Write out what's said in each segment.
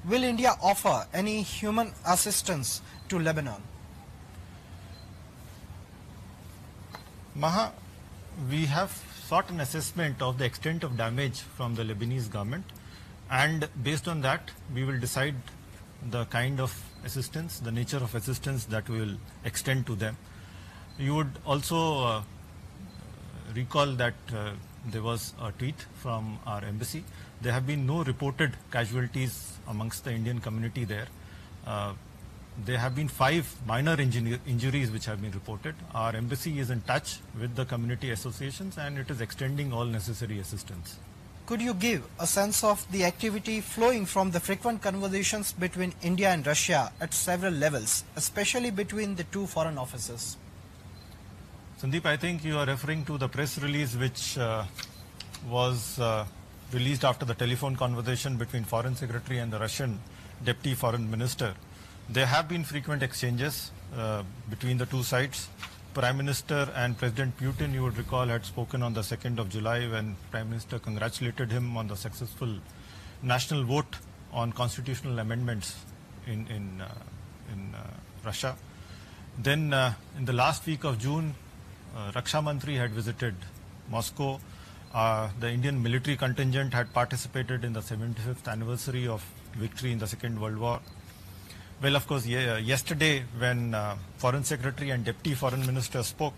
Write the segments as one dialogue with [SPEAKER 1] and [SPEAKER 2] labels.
[SPEAKER 1] Will India offer any human assistance to Lebanon?
[SPEAKER 2] Maha, we have sought an assessment of the extent of damage from the Lebanese government, and based on that we will decide the kind of assistance, the nature of assistance that we will extend to them. You would also recall that there was a tweet from our embassy. There have been no reported casualties amongst the Indian community there. There have been 5 minor injuries which have been reported. Our embassy is in touch with the community associations and it is extending all necessary assistance.
[SPEAKER 1] Could you give a sense of the activity flowing from the frequent conversations between India and Russia at several levels, especially between the two foreign officers?
[SPEAKER 2] Sandeep, I think you are referring to the press release which was released after the telephone conversation between Foreign Secretary and the Russian Deputy Foreign Minister. There have been frequent exchanges between the two sides. Prime Minister and President Putin, you would recall, had spoken on the 2nd of July when Prime Minister congratulated him on the successful national vote on constitutional amendments in Russia. Then in the last week of June, Raksha Mantri had visited Moscow. The Indian military contingent had participated in the 75th anniversary of victory in the Second World War. Well, of course, yesterday when Foreign Secretary and Deputy Foreign Minister spoke,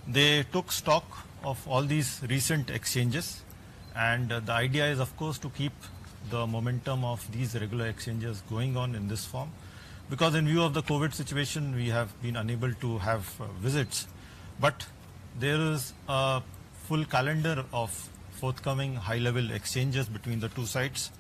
[SPEAKER 2] they took stock of all these recent exchanges, and the idea is, of course, to keep the momentum of these regular exchanges going on in this form, because in view of the COVID situation, we have been unable to have visits, but there is a full calendar of forthcoming high-level exchanges between the two sides.